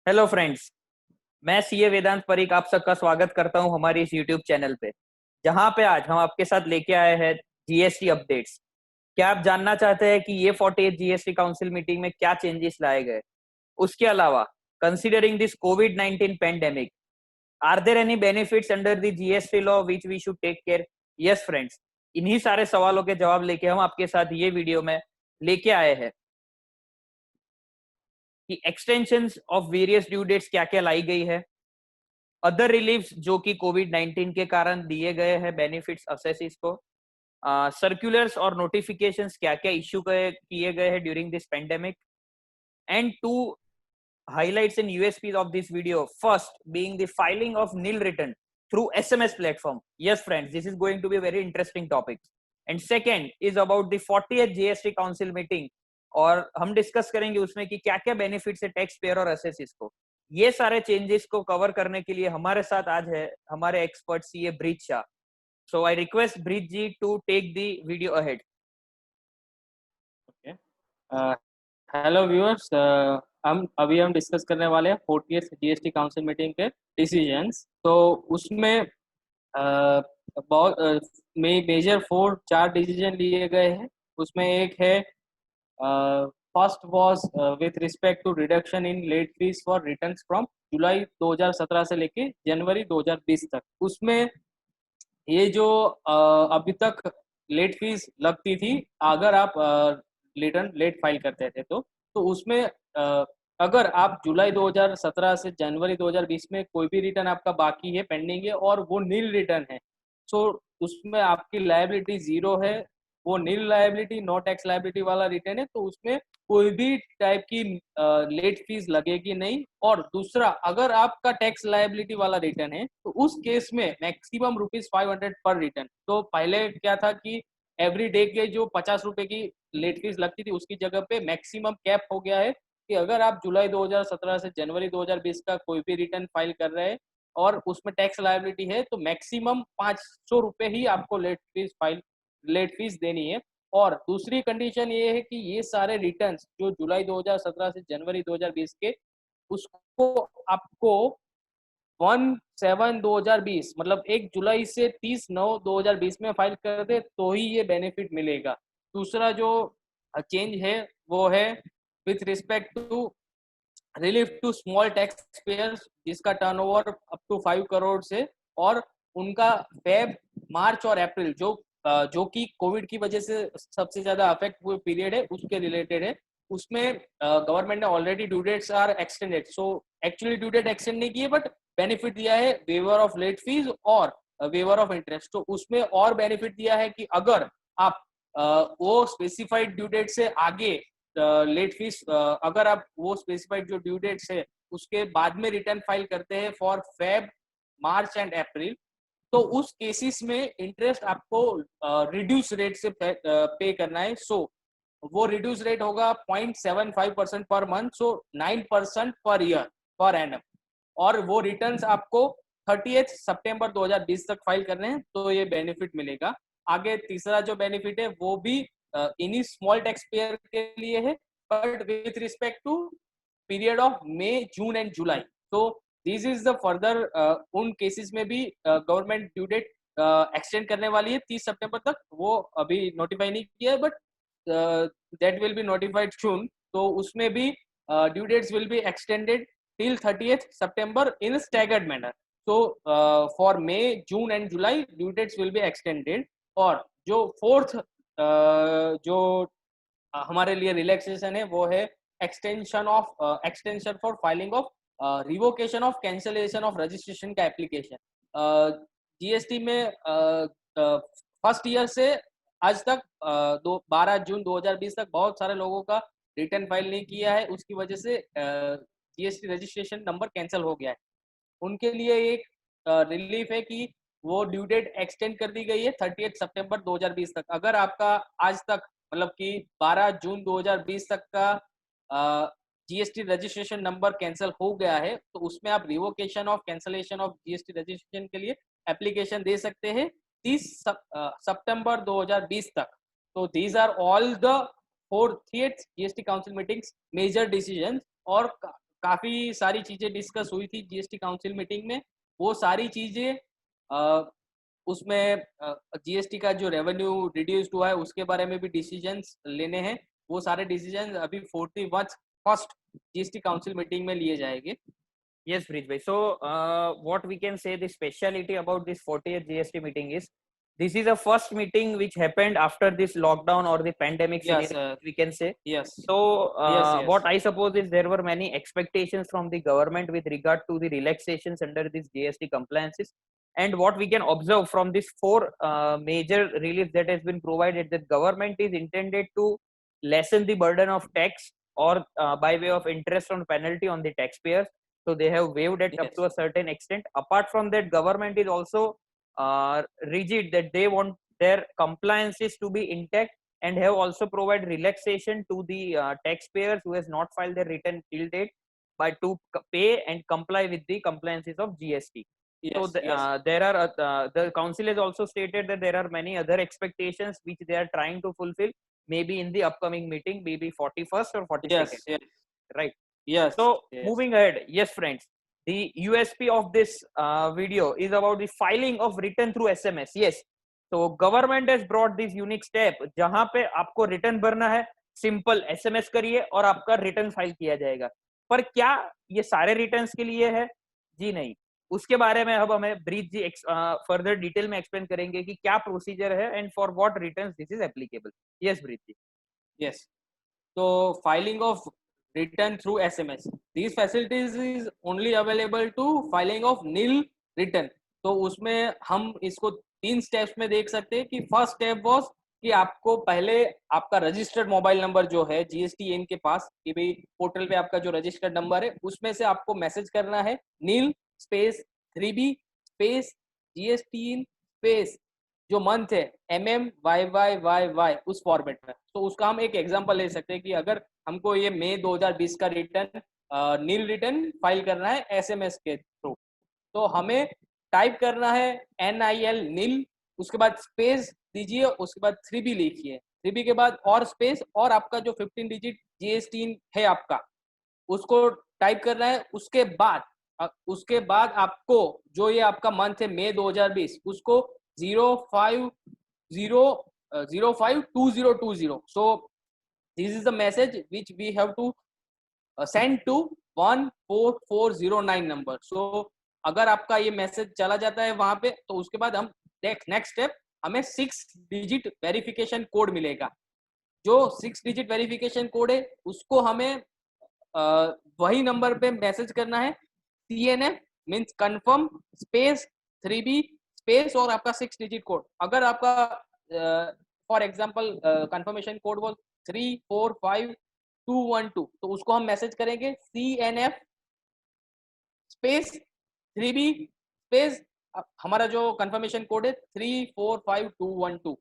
Hello friends. मैं CA वेदांत परीक आप सबका स्वागत करता हूं हमारी इस यूट्यूब चैनल पे, जहां पे आज हम आपके साथ लेके आए हैं जीएसटी अपडेट्स। क्या आप जानना चाहते हैं कि ये 48 जीएसटी काउंसिल मीटिंग में क्या चेंजेस लाए गए? उसके अलावा, considering this covid 19 pandemic, are there any benefits under the GST law which we should take care? Yes friends, इन्हीं सारे सवालों के जवाब लेके हम आपके साथ ये वीडियो में लेके आए हैं कि extensions of various due dates क्या क्या लाई गई है, अदर रिलीफ्स जो कि कोविड 19 के कारण दिए गए हैं बेनिफिट्स असेसिस को, सर्कुलर्स और नोटिफिकेशंस क्या क्या इश्यू किए गए हैं during this pandemic, and to highlights and USPs of this video. First being the filing of nil return through SMS platform. Yes friends, this is going to be a very interesting topic. And second is about the 40th GST council meeting, और हम discuss करेंगे उसमें कि क्या क्या benefits है tax payer और एसएससीज को। ये सारे चेंजेस को कवर करने के लिए हमारे साथ आज है हमारे expert CA Brij Shah. So I request Brij ji to take the video ahead. Hello viewers, हम डिस्कस करने वाले हैं 40th जीएसटी काउंसिल मीटिंग के डिसीजंस। तो उसमें बहुत मेजर चार डिसीजन लिए गए हैं। उसमें एक है, first was with respect to reduction in late fees for returns from जुलाई 2017 से लेके जनवरी 2020 तक। उसमें ये जो अभी तक लेट फीस लगती थी अगर आप रिटर्न लेट फाइल करते थे, तो उसमें अगर आप जुलाई 2017 से जनवरी 2020 में कोई भी रिटर्न आपका बाकी है, पेंडिंग है और वो नील रिटर्न है, सो उसमें आपकी लायबिलिटी जीरो है। वो नील लायबिलिटी, नो टैक्स लायबिलिटी वाला रिटर्न है, तो उसमें कोई भी टाइप की लेट फीस लगेगी नहीं। और दूसरा, अगर आपका टैक्स लायबिलिटी वाला रिटर्न है तो उस केस में मैक्सिमम ₹500 पर रिटर्न। तो पहले क्या था कि एवरी डे के जो ₹50 की लेट फीस लगती थी, उसकी जगह पे मैक्सिमम कैप हो गया है कि अगर आप जुलाई 2017 से जनवरी 2020 का कोई भी रिटर्न फाइल कर रहे हैं और उसमें टैक्स लायबिलिटी है, तो मैक्सिमम ₹500 ही आपको लेट फीस देनी है। और दूसरी कंडीशन ये है कि ये सारे रिटर्न्स जो जुलाई 2017 से जनवरी 2020 के, उसको आपको 1/7/2020 मतलब 1 जुलाई से 30/9/2020 में फाइल कर दे तो ही ये बेनिफिट मिलेगा। दूसरा जो चेंज है वो है with respect to relief to small tax payers जिसका टर्नओवर अप टू 5 करोड़ से, और उनका फेब, मार्च और अप्रैल जो कि कोविड की वजह से सबसे ज्यादा अफेक्ट हुए पीरियड है, उसके रिलेटेड है। उसमें गवर्नमेंट ने already due dates are extended, so actually due date extend नहीं किए बट बेनिफिट दिया है वेवर ऑफ लेट फीस और वेवर ऑफ इंटरेस्ट। तो उसमें और बेनिफिट दिया है कि अगर आप वो स्पेसिफाइड ड्यू डेट से आगे लेट फीस, अगर आप वो स्पेसिफाइड जो ड्यू डेट्स है उसके बाद में रिटर्न फाइल करते हैं for Feb, March and April, तो उस केसेस में इंटरेस्ट आपको रिड्यूस रेट से पे करना है। सो वो रिड्यूस रेट होगा 0.75% पर मंथ, सो 9% पर ईयर, पर एनम। और वो रिटर्न्स आपको 30 सितंबर 2020 तक फाइल करने हैं, तो ये बेनिफिट मिलेगा। आगे तीसरा जो बेनिफिट है वो भी इन्हीं स्मॉल टैक्स पेयर के लिए है, but with respect to period of May, June and July. तो दिस इज द फर्दर, उन केसेस में भी गवर्नमेंट ड्यू डेट एक्सटेंड करने वाली है 30 सितंबर तक। वो अभी नोटिफाई नहीं किया है but that will be notified soon. तो उसमें भी due dates will be extended till 30th September in a staggered manner. So for May, June and July due dates will be extended. और जो फोर्थ जो हमारे लिए रिलैक्सेशन है वो है extension for filing of revocation of cancellation of registration का application. GST में फर्स्ट ईयर से आज तक 12 जून 2020 तक बहुत सारे लोगों का रिटर्न फाइल नहीं किया है, उसकी वजह से जीएसटी रजिस्ट्रेशन नंबर कैंसिल हो गया है। उनके लिए एक रिलीफ है कि वो ड्यू डेट एक्सटेंड कर दी गई है 30 सितंबर 2020 तक। अगर आपका आज तक मतलब कि 12 जून 2020 तक का जीएसटी रजिस्ट्रेशन नंबर कैंसिल हो गया है, तो उसमें आप revocation of cancellation of GST registration के लिए एप्लीकेशन दे सकते हैं 30 सितंबर 2020 तक। तो these are all the 4th GST council meetings major decision. और काफी सारी चीजें डिस्कस हुई थी जीएसटी काउंसिल मीटिंग में। वो सारी चीजें उसमें जीएसटी का जो रेवेन्यू रिड्यूस्ड हुआ है उसके बारे में भी डिसीजंस लेने हैं। वो सारे डिसीजंस अभी 41st जीएसटी काउंसिल मीटिंग में लिए जाएंगे। Yes, Breach bhai. So, what we can say the speciality about this 40th GST meeting is this is the first meeting which happened after this lockdown or the pandemic Yes, scenario, we can say. yes, So, yes, yes, what I suppose is there were many expectations from the government with regard to the relaxations under this GST compliances. And what we can observe from this four major relief that has been provided, that government is intended to lessen the burden of tax or by way of interest on penalty on the taxpayers. So they have waived it up yes, to a certain extent. Apart from that, government is also rigid that they want their compliances to be intact, and have also provided relaxation to the taxpayers who has not filed their return till date by to pay and comply with the compliances of GST. So yes, yes, there are the council has also stated that there are many other expectations which they are trying to fulfill, maybe in the upcoming meeting, maybe 41st or 42nd, yes, yes, right? yes, So yes, moving ahead, yes, friends, the USP of this video is about the filing of return through SMS. Yes, so government has brought this unique step जहां पे आपको return भरना है, simple SMS करिए और आपका return file किया जाएगा। पर क्या ये सारे रिटर्न्स के लिए है? जी नहीं। उसके बारे में अब हमें ब्रीज जी फर्दर डिटेल में एक्सप्लेन करेंगे कि क्या प्रोसीजर है and for what returns this is applicable. Yes Brij ji. yes. So filing of return through SMS. These facilities is only available to filing of nil return. तो उसमें हम इसको 3 स्टेप्स में देख सकते हैं कि फर्स्ट स्टेप वाज कि आपको पहले आपका रजिस्टर्ड मोबाइल नंबर जो है जीएसटीएन के पास कि भाई पोर्टल पे आपका जो रजिस्टर्ड नंबर है उसमें से आपको मैसेज करना है nil space 3B space GSTN space जो मंथ है MMYYYY उस फॉर्मेट में। तो उसका हम एक एग्जांपल ले सकते हैं कि अगर हमको ये मई 2020 का रिटर्न नील रिटर्न फाइल करना है एसएमएस के थ्रू, तो हमें टाइप करना है NIL नील, उसके बाद स्पेस दीजिए, उसके बाद 3B लिखिए, 3B के बाद और स्पेस और आपका जो 15 डिजिट जीएसटी है आपका उसको टाइप करना है। उसके बाद आपको जो ये आपका मंथ है मई 2020 उसको 052020. So this is the message which we have to send to 14409 number. So अगर आपका ये मैसेज चला जाता है वहां पे तो उसके बाद हम नेक्स्ट स्टेप हमें 6 डिजिट वेरिफिकेशन कोड मिलेगा। जो 6 डिजिट वेरिफिकेशन कोड है उसको हमें वही नंबर पे मैसेज करना है CNF means confirm space 3B space और आपका 6 डिजिट कोड। अगर आपका फॉर एग्जांपल कंफर्मेशन कोड वो 345212 तो उसको हम मैसेज करेंगे CNF स्पेस 3B स्पेस हमारा जो कंफर्मेशन कोड है 345212।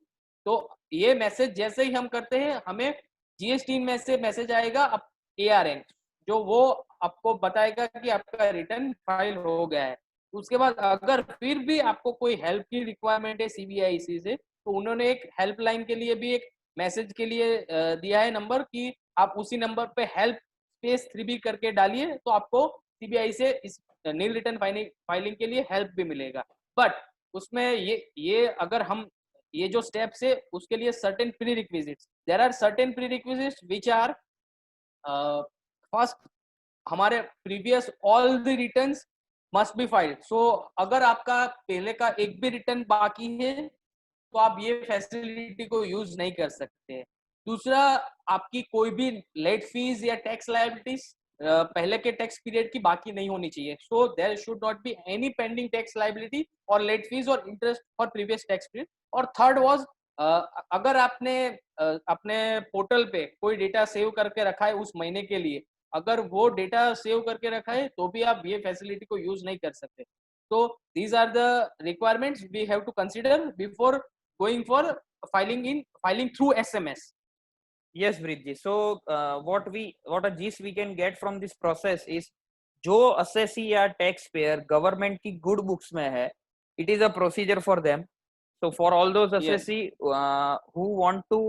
तो ये मैसेज जैसे ही हम करते हैं हमें जीएसटी में से मैसेज आएगा ARN जो वो आपको बताएगा कि आपका रिटर्न फाइल हो गया है। उसके बाद अगर फिर भी आपको कोई हेल्प की रिक्वायरमेंट है CBIC से तो उन्होंने एक हेल्पलाइन के लिए भी एक मैसेज के लिए दिया है नंबर कि आप उसी नंबर पे हेल्प स्पेस 3B करके डालिए तो आपको CBI से इस नील रिटर्न फाइलिंग के लिए हेल्प भी मिलेगा। बट उसमें ये अगर हम ये जो स्टेप्स है उसके लिए certain prerequisites there are certain prerequisites which are first हमारे previous all the returns must be filed. So अगर आपका पहले का एक भी रिटर्न बाकी है तो आप ये फैसिलिटी को यूज नहीं कर सकते। दूसरा आपकी कोई भी लेट फीस या टैक्स लायबिलिटीज पहले के टैक्स पीरियड की बाकी नहीं होनी चाहिए। So there should not be any pending tax liability और लेट फीस और interest for previous tax period. और थर्ड वाज अगर आपने अपने पोर्टल पे कोई डेटा सेव करके रखा है उस महीने के लिए, अगर वो डेटा सेव करके रखा है तो भी आप ये फैसिलिटी को यूज नहीं कर सकते। तो these are the requirements we have to consider before going for filing through SMS. Yes, Bridji. So what a gist we can get from this process is जो assessee या tax payer government की good books में है, it is a procedure for them. So for all those assessee who want to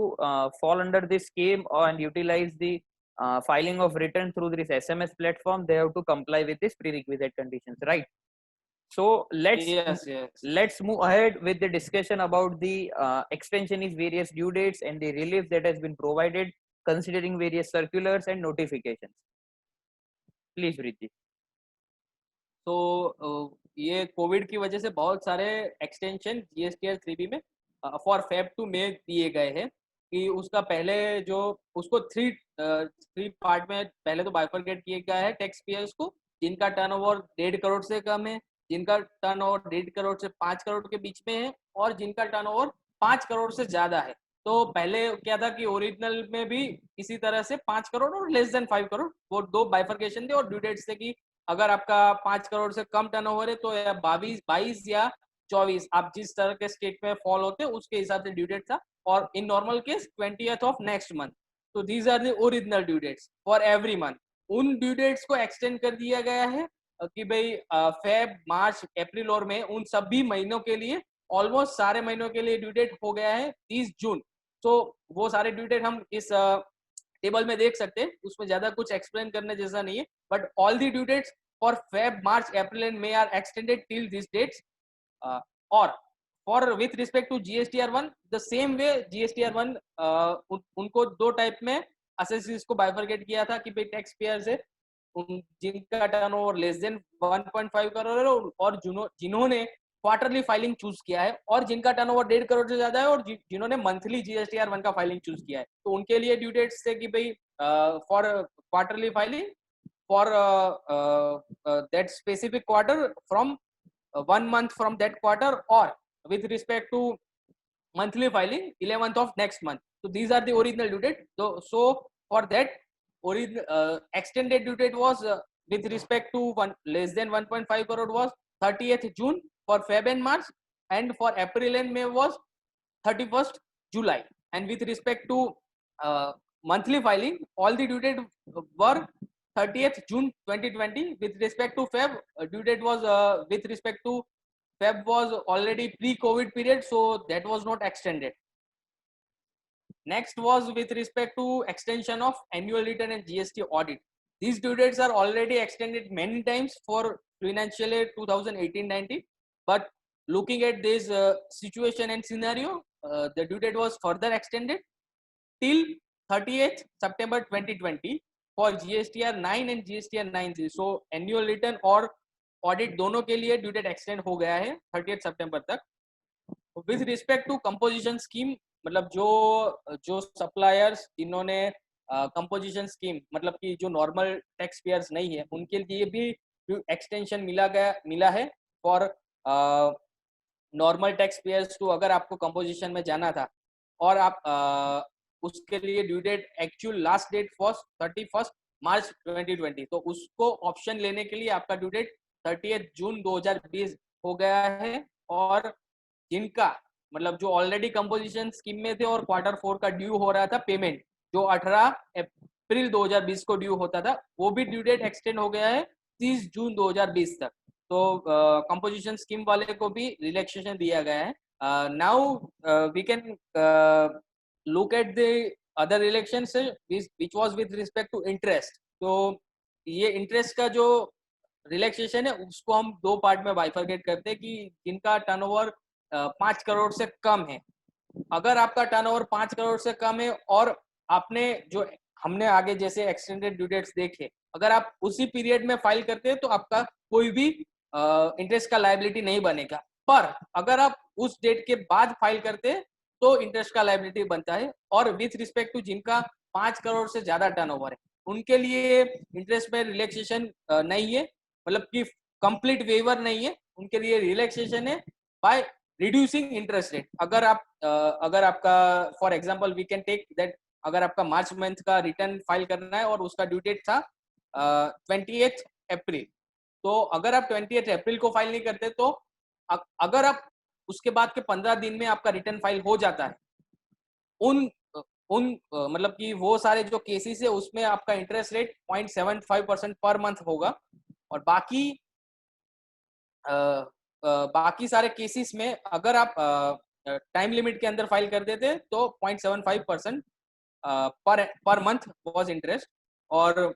fall under this scheme and utilize the filing of return through this SMS platform, they have to comply with this prerequisite conditions, right? So let's move ahead with the discussion about the extension is various due dates and the relief that has been provided considering various circulars and notifications. Please, Vritti. तो ये Covid की वजह से बहुत सारे extension GSTR 3B में for Feb two मे दिए गए हैं कि उसका पहले जो उसको थ्री पार्ट में पहले तो बाइफरकेट किया गया है टैक्स पेयर्स को, जिनका टर्नओवर 1.5 करोड़ से कम है, जिनका टर्नओवर 1.5 करोड़ से 5 करोड़ के बीच में है और जिनका टर्नओवर 5 करोड़ से ज्यादा है। तो पहले क्या था कि ओरिजिनल में भी इसी तरह से 5 करोड़ और लेस देन 5 करोड़ वो दो बाइफरकेशन थे और ड्यू डेट्स थे कि अगर आपका 5 करोड़ से कम टर्नओवर है तो या 22 या 24, आप जिस तरह के स्टेट में फॉल होते हैं उसके हिसाब से ड्यू डेट था, और in normal case 20th of next month. तो these are the original due dates for every month. उन ड्यू डेट्स को एक्सटेंड कर दिया गया है कि भाई फेब, मार्च, अप्रैल और मई उन सभी महीनों के लिए, ऑलमोस्ट सारे महीनों के लिए ड्यू डेट हो गया है 30 जून। तो वो सारे ड्यू डेट हम इस टेबल में देख सकते हैं, उसमें ज्यादा कुछ एक्सप्लेन करने जैसा नहीं है, but all the due dates for Feb, March, April and May are extended till this dates. और for with respect to GSTR 1 the same way GSTR 1 उनको दो टाइप में असेसीज को बाइफरकेट किया था कि भाई टैक्स पेयर से जिनका टर्नओवर लेस देन 1.5 करोड़ है और जिन्होंने क्वार्टरली फाइलिंग चूज किया है, और जिनका टर्नओवर 1.5 करोड़ से ज्यादा है और जिन्होंने मंथली जीएसटीआर 1 का फाइलिंग चूज किया है, तो उनके लिए ड्यू डेट्स थे कि भाई for quarterly filing for that specific quarter from 1 month from that quarter, or with respect to monthly filing 11th of next month. So these are the original due date. So for that original extended due date was with respect to less than 1.5 crore was 30th June for Feb and March, and for April and May was 31st July. And with respect to monthly filing, all the due date were 30th June 2020. With respect to Feb, due date was with respect to Feb was already pre-COVID period, so that was not extended. Next was with respect to extension of annual return and GST audit. These due dates are already extended many times for financial year 2018-19, but looking at this situation and scenario, the due date was further extended till 30th September 2020 for GSTR 9 and GSTR 9C. So annual return और audit दोनों के लिए due date extend हो गया है 30 सितंबर तक। With respect to composition scheme, मतलब जो सप्लायर्स जिन्होंने कंपोजिशन स्कीम मतलब कि जो नॉर्मल टैक्स पेयर्स नहीं है उनके लिए भी एक्सटेंशन मिला है for normal tax payers too, अगर आपको कंपोजिशन में जाना था और आप उसके लिए due date actual last date for 31 March 2020, तो उसको ऑप्शन लेने के लिए आपका ड्यू डेट 30 जून 2020 हो गया है। और जिनका मतलब जो ऑलरेडी कंपोजिशन स्कीम में थे और Q4 का ड्यू हो रहा था पेमेंट, जो 18 अप्रैल 2020 को ड्यू होता था, वो भी ड्यू डेट एक्सटेंड हो गया है 30 जून 2020 तक। तो कंपोजिशन स्कीम वाले को भी रिलैक्सेशन दिया गया है। Now we can look at the other relaxations which was with respect to interest. तो ये इंटरेस्ट का जो रिलैक्सेशन है उसको हम दो पार्ट में बाइफरकेट करते हैं कि जिनका टर्नओवर 5 करोड़ से कम है। अगर आपका टर्नओवर 5 करोड़ से कम है और आपने जो हमने आगे जैसे एक्सटेंडेड ड्यू डेट्स देखे, अगर आप उसी पीरियड में फाइल करते हैं तो आपका कोई भी इंटरेस्ट का लायबिलिटी नहीं बनेगा। पर अगर आप उस डेट के बाद फाइल करते हैं तो इंटरेस्ट का लायबिलिटी बनता है। और विथ रिस्पेक्ट टू जिनका 5 करोड़ से ज्यादा टर्नओवर है उनके लिए इंटरेस्ट में रिलैक्सेशन नहीं है, मतलब कि कंप्लीट वेवर नहीं है, उनके लिए रिलैक्सेशन है बाय रिड्यूसिंग इंटरेस्ट रेट। अगर आपका for example we can take that, अगर आपका मार्च मंथ का रिटर्न फाइल करना है और उसका ड्यू डेट था 20th अप्रैल, तो अगर आप 20th अप्रैल को फाइल नहीं करते तो अगर आप उसके बाद के 15 दिन में आपका रिटर्न फाइल हो जाता है, उन मतलब कि वो सारे जो केसेस है उसमें आपका इंटरेस्ट रेट 0.75% पर मंथ होगा। और बाकी सारे केसेस में अगर आप टाइम लिमिट के अंदर फाइल कर देते तो 0.75% पर मंथ वाज इंटरेस्ट। और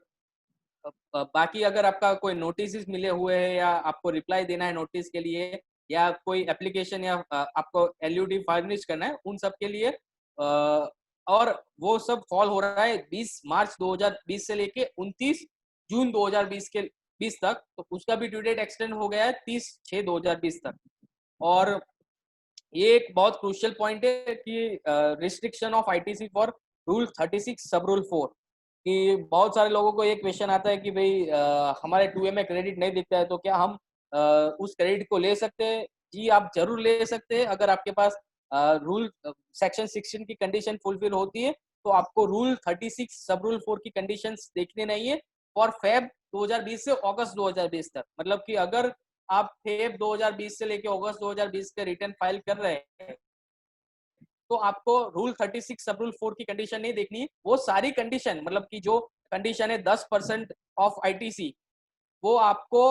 बाकी अगर आपका कोई नोटिस मिले हुए हैं या आपको रिप्लाई देना है नोटिस के लिए या कोई एप्लीकेशन या आपको एलयूडी फर्निश करना है, उन सब के लिए और वो सब फॉल हो रहा है 20 मार्च 2020 से लेके 29 जून 2020 तक। तो उसका भी ड्यू डेट एक्सटेंड हो गया है 30/6/2020 तक। और ये एक बहुत क्रूशियल पॉइंट है कि restriction of ITC for rule 36 सब रूल 4, कि बहुत सारे लोगों को ये क्वेश्चन आता है कि भाई हमारे 2A में क्रेडिट नहीं दिखता है तो क्या हम उस क्रेडिट को ले सकते हैं? जी आप जरूर ले सकते हैं। अगर आपके पास रूल सेक्शन 16 की कंडीशन फुलफिल होती है तो आपको रूल 36 सब रूल 4 की कंडीशंस देखने नहीं है फॉर फेब 2020 से अगस्त 2020 तक। मतलब कि अगर आप फेब 2020 से लेके अगस्त 2020 के रिटर्न फाइल कर रहे हैं तो आपको रूल 36 सब रूल 4 की कंडीशन नहीं देखनी है। वो सारी कंडीशन, मतलब कि जो कंडीशन है 10% ऑफ आईटीसी, वो आपको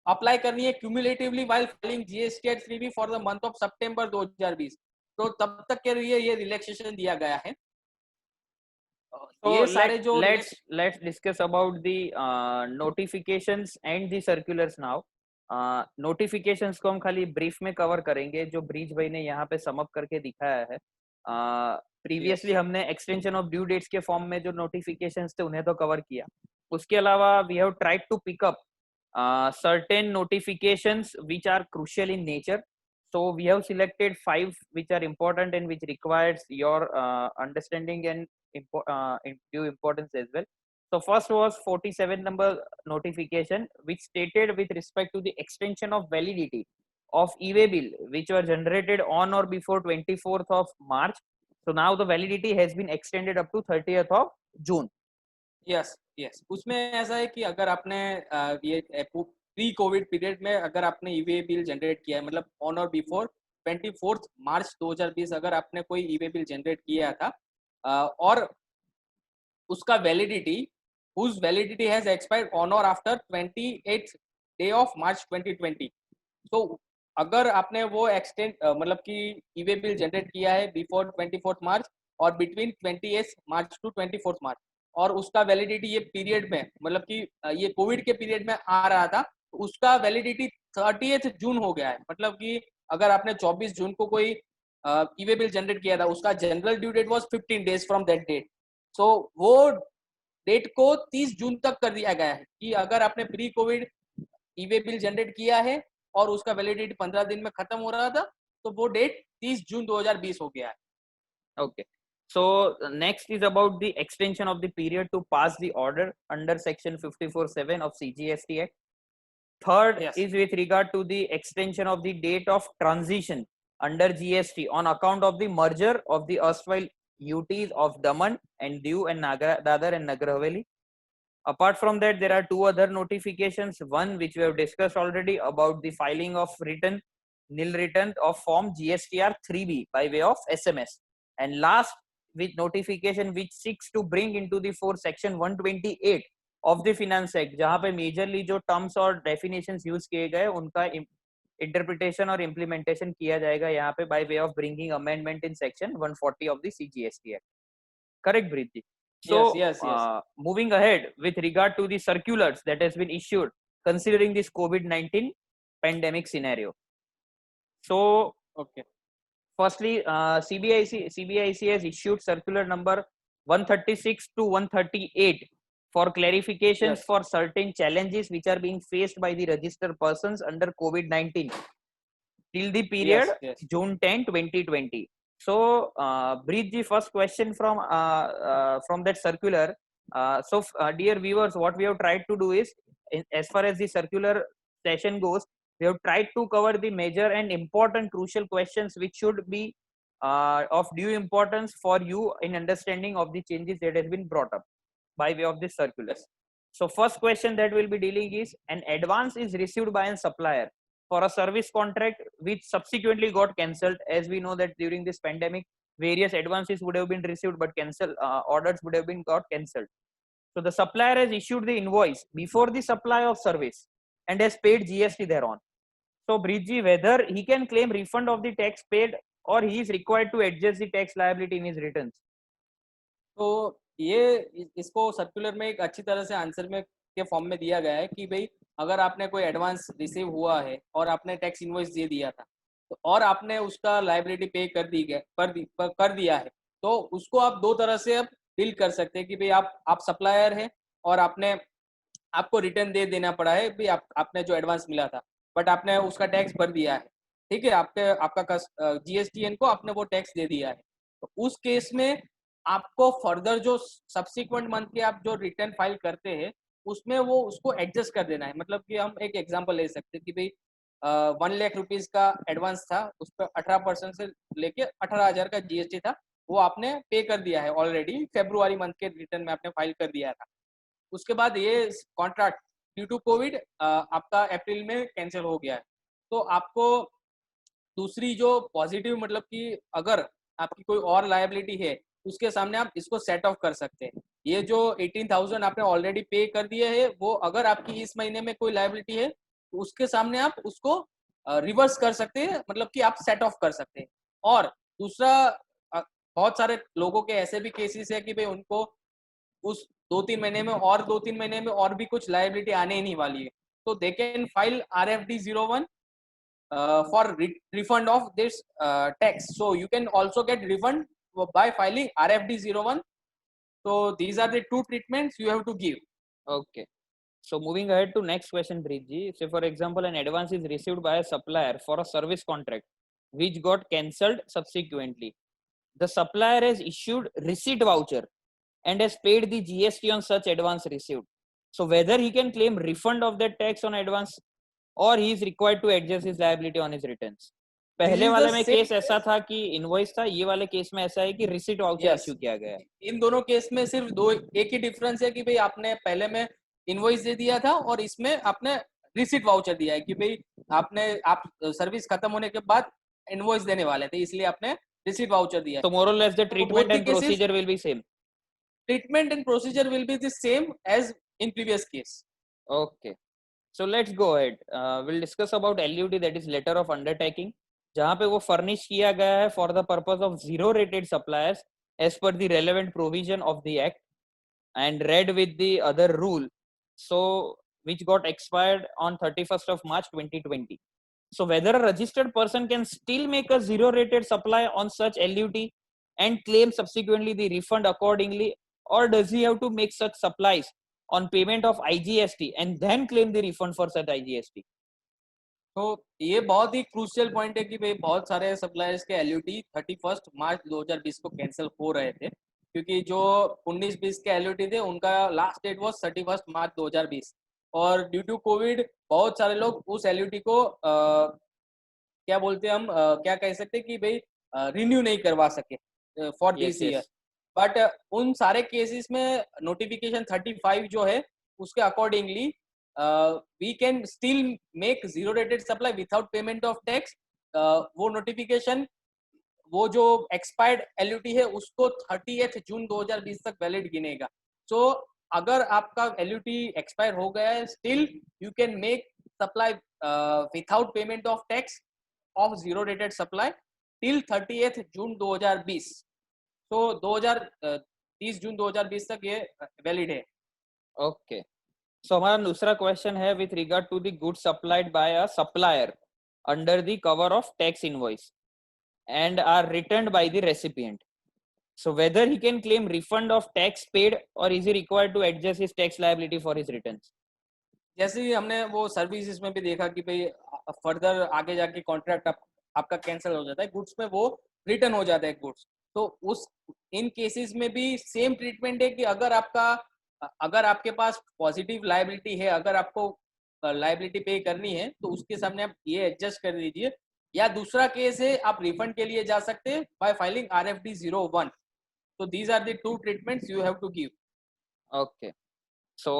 अप्लाई करनी है cumulatively while filing GST at 3B for the month of September 2020। तो तब तक के लिए ये रिलैक्सेशन दिया गया है। So ये सारे जो let's discuss about the notifications and the circulars now. Notifications को हम खाली ब्रीफ में कवर करेंगे, जो ब्रीज भाई ने यहाँ पे समअप करके दिखाया है। प्रीवियसली हमने एक्सटेंशन ऑफ ड्यू डेट्स के फॉर्म में जो नोटिफिकेशंस थे उन्हें तो कवर किया। उसके अलावा we have tried to pick up certain notifications which are crucial in nature. So we have selected 5 which are important and which requires your understanding and due importance as well. So first was 47 number notification which stated with respect to the extension of validity of e-way bill which were generated on or before 24th of March. So now the validity has been extended up to 30th of June. Yes yes, उसमें ऐसा है कि अगर आपने ये pre Covid period में अगर आपने ईवे बिल जनरेट किया है, मतलब ऑन और बिफोर 24 मार्च 2020 अगर आपने कोई ईवे बिल जनरेट किया था और उसका validity whose validity has expired on or after 28th day of March 2020। तो अगर आपने वो एक्सटेंड मतलब कि ईवे बिल जनरेट किया है बिफोर 24 मार्च और बिटवीन 28 मार्च टू 24 मार्च और उसका वैलिडिटी ये पीरियड में, मतलब कि ये कोविड के पीरियड में आ रहा था, तो उसका वैलिडिटी 30th जून हो गया है। मतलब कि अगर आपने 24 जून को कोई ईवे बिल जनरेट किया था, उसका general due date was 15 days from that date. So वो डेट को 30 जून तक कर दिया गया है कि अगर आपने pre Covid e-way bill generate किया है और उसका वैलिडिटी 15 दिन में खत्म हो रहा था, तो वो डेट 30 जून 2020 हो गया है। Okay. So next is about the extension of the period to pass the order under section 54(7) of CGST Act. Third Yes. is with regard to the extension of the date of transition under GST on account of the merger of the erstwhile UTs of Daman and Diu and Dadar and Nagar Haveli. Apart from that, there are 2 other notifications. One which we have discussed already about the filing of nil return of form GSTR 3B by way of SMS. And last with notification which seeks to bring into the force section 128 of the Finance Act, जहाँ पे majorly जो terms और definitions use किए गए उनका interpretation और implementation किया जाएगा यहाँ पे by way of bringing amendment in section 140 of the CGST act. Correct Preeti? So moving ahead with regard to the circulars that has been issued considering this COVID-19 pandemic scenario. So okay, firstly CBIC has issued circular number 136 to 138 for clarifications for certain challenges which are being faced by the registered persons under COVID-19 till the period June 10, 2020. So, Breed, the first question from that circular. Dear viewers, what we have tried to do is, as far as the circular session goes, we have tried to cover the major and important crucial questions which should be of due importance for you in understanding of the changes that has been brought up by way of this circular. So, first question that we'll be dealing is, an advance is received by a supplier for a service contract which subsequently got cancelled. As we know that during this pandemic various advances would have been received but orders would have been got cancelled. So the supplier has issued the invoice before the supply of service and has paid GST thereon. So Bridji, whether he can claim refund of the tax paid or he is required to adjust the tax liability in his returns? तो इसको circular में एक अच्छी तरह से answer में के form में दिया गया है कि भाई अगर आपने कोई एडवांस रिसीव हुआ है और आपने टैक्स इनवॉइस दे दिया था तो और आपने उसका लाइबिलिटी पे कर दिया है, तो उसको आप दो तरह से आप डील कर सकते हैं कि भाई आप सप्लायर हैं और आपको रिटर्न दे देना पड़ा है भी आपने जो एडवांस मिला था, बट आपने उसका टैक्स भर दिया है। ठीक है, आपका जीएसटीएन को आपने वो टैक्स दे दिया है। तो उस केस में आपको फर्दर जो सब्सिक्वेंट मंथ के आप जो रिटर्न फाइल करते हैं उसमें वो उसको एडजस्ट कर देना है। मतलब कि हम एक एग्जांपल ले सकते हैं कि भाई 1 लाख रुपीज का एडवांस था, उस पर 18% से लेके 18,000 का जीएसटी था, वो आपने पे कर दिया है ऑलरेडी, फेब्रुआरी मंथ के रिटर्न में आपने फाइल कर दिया था। उसके बाद ये कॉन्ट्रैक्ट ड्यू टू कोविड आपका अप्रैल में कैंसिल हो गया है। तो आपको दूसरी जो पॉजिटिव मतलब कि अगर आपकी कोई और लायबिलिटी है उसके सामने आप इसको सेट ऑफ कर सकते हैं। ये जो 18,000 आपने ऑलरेडी पे कर दिए है, वो अगर आपकी इस महीने में कोई लायबिलिटी है तो उसके सामने आप उसको रिवर्स कर सकते हैं, मतलब कि आप सेट ऑफ कर सकते हैं। और दूसरा, बहुत सारे लोगों के ऐसे भी केसेस है कि भाई उनको उस 2-3 महीने में और 2-3 महीने में और भी कुछ लायबिलिटी आने ही नहीं वाली है, तो they can file RFD 01 for refund of this tax. So you can also get refund by filing RFD 01. So these are the two treatments you have to give. Okay. So moving ahead to next question, Preetji. Say for example, an advance is received by a supplier for a service contract, which got cancelled subsequently. The supplier has issued receipt voucher and has paid the GST on such advance received. So whether he can claim refund of that tax on advance or he is required to adjust his liability on his returns. This पहले is the वाले में same. Case ऐसा था कि invoice था, ये वाले case में ऐसा है कि रिसीट वाउचर Yes. इश्यू किया गया है। इन दोनों केस में सिर्फ एक ही डिफरेंस है कि भाई आपने पहले में इनवॉइस दे दिया था और इसमें आपने रिसीट वाउचर दिया है कि भाई आप सर्विस खत्म होने के बाद इनवॉइस देने वाले थे, इसलिए आपने रिसीट वाउचर दिया है। So more or less the तो both treatment the and cases procedure will be same. treatment and procedure will be the same as in previous case. Okay. So let's go ahead. We'll discuss about LUT, that is letter of undertaking, जहाँ पे वो furnish किया गया है for the purpose of zero rated suppliers as per the relevant provision of the act and read with the other rule, so which got expired on 31st of March 2020. So whether a registered person can still make a zero rated supply on such LUT and claim subsequently the refund accordingly, or does he have to make such supplies on payment of IGST and then claim the refund for such IGST? तो ये बहुत ही crucial point है कि भाई बहुत सारे suppliers के LUT 31 March 2020 को कैंसिल हो रहे थे, क्योंकि जो 19-20 के एलयूटी थे उनका लास्ट डेट वाज 31 मार्च 2020, और ड्यू टू कोविड बहुत सारे लोग उस एलयूटी को क्या बोलते हैं हम क्या कह सकते हैं कि भाई रिन्यू नहीं करवा सके for Yes, this year. yes. But उन सारे केसेस में नोटिफिकेशन 35 जो है उसके accordingly we can still make zero rated supply without payment of tax. वो नोटिफिकेशन वो जो एक्सपायर्ड एलयूटी है उसको 30 जून 2020 तक वैलिड गिनेगा। सो अगर आपका एलयूटी एक्सपायर हो गया है, still you can make supply without payment of tax of zero rated supply till 30 जून 2020। तो 2030 जून 2020 तक ये वैलिड है। Okay. So हमारा दूसरा क्वेश्चन है with regard to the goods supplied by a supplier under the cover of tax invoice and are returned by the recipient. So whether he can claim refund of tax paid or is he required to adjust his tax liability for his returns? जैसे ही हमने वो services में भी देखा कि भाई further आगे जाके कॉन्ट्रैक्ट आपका कैंसिल हो जाता है, गुड्स में वो रिटर्न हो जाता है गुड्स, तो उस इन केसेस में भी सेम ट्रीटमेंट है कि अगर आपके पास पॉजिटिव लायबिलिटी है, अगर आपको लायबिलिटी पे करनी है तो उसके सामने आप ये एडजस्ट कर दीजिए, या दूसरा केस है आप रिफंड के लिए जा सकते हैं बाय फाइलिंग RFD 01। तो these are the two treatments you have to give. Okay. So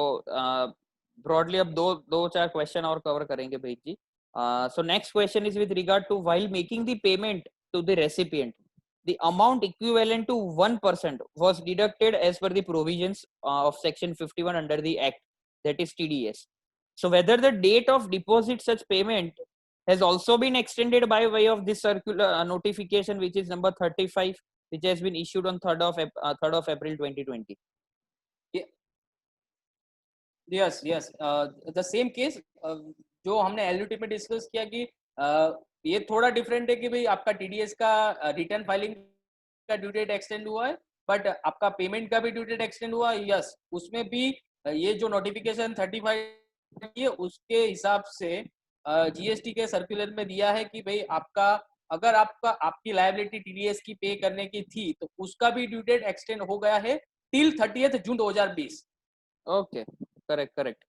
broadly अब दो चार क्वेश्चन और कवर करेंगे भाई जी। So next question is with regard to while making the payment to the recipient, the amount equivalent to 1% was deducted as per the provisions of section 51 under the act, that is TDS. So whether the date of deposit such payment has also been extended by way of this circular notification which is number 35 which has been issued on 3rd of April 2020. Yes yes the same case जो हमने LUT में discuss किया कि ये थोड़ा different है कि भाई आपका टीडीएस का रिटर्न फाइलिंग का ड्यू डेट एक्सटेंड हुआ है, बट आपका पेमेंट का भी ड्यू डेट एक्सटेंड हुआ है। यस, उसमें भी ये जो नोटिफिकेशन 35 है उसके हिसाब से जीएसटी के सर्कुलर में दिया है कि भाई आपका अगर आपकी लायबिलिटी टीडीएस की पे करने की थी तो उसका भी ड्यू डेट एक्सटेंड हो गया है till 30 June 2020। Okay, correct.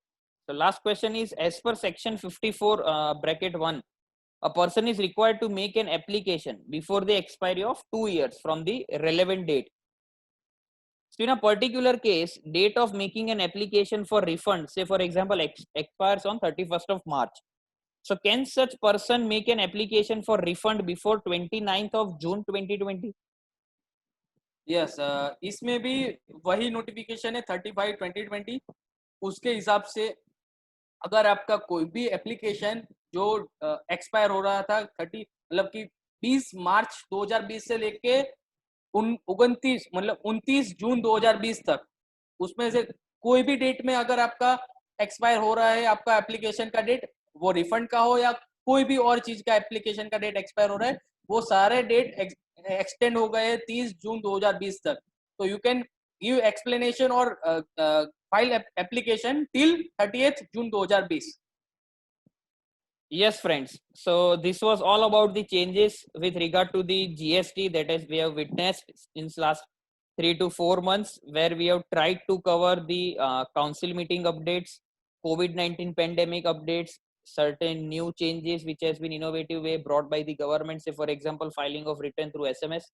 So last question is, as per section 54 bracket 1, a person is required to make an application before the expiry of 2 years from the relevant date. So in a particular case, date of making an application for refund, say for example, expires on 31st of March. So can such person make an application for refund before 29th of June 2020? Yes इसमें भी वही notification है 35/2020। उसके हिसाब से अगर आपका कोई भी एप्लीकेशन जो एक्सपायर हो रहा था 30 मतलब कि 20 मार्च 2020 से लेके 29 मतलब 29 जून 2020 तक, उसमें से कोई भी डेट में अगर आपका एक्सपायर हो रहा है आपका एप्लीकेशन का डेट, वो रिफंड का हो या कोई भी और चीज का एप्लीकेशन का डेट एक्सपायर हो रहा है, वो सारे डेट एक्सटेंड हो गए 30 जून 2020 तक। तो यू कैन गिव एक्सप्लेनेशन और file application till 30th June 2020। Yes, friends. So this was all about the changes with regard to the GST that is we have witnessed since last 3 to 4 months, where we have tried to cover the council meeting updates, COVID-19 pandemic updates, certain new changes which has been innovative way brought by the government, say for example, filing of return through SMS.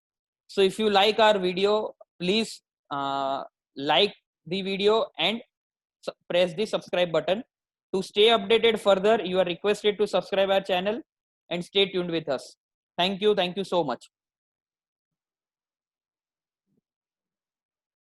So if you like our video, please like the video and press the subscribe button. To stay updated further, you are requested to subscribe our channel and stay tuned with us. Thank you so much.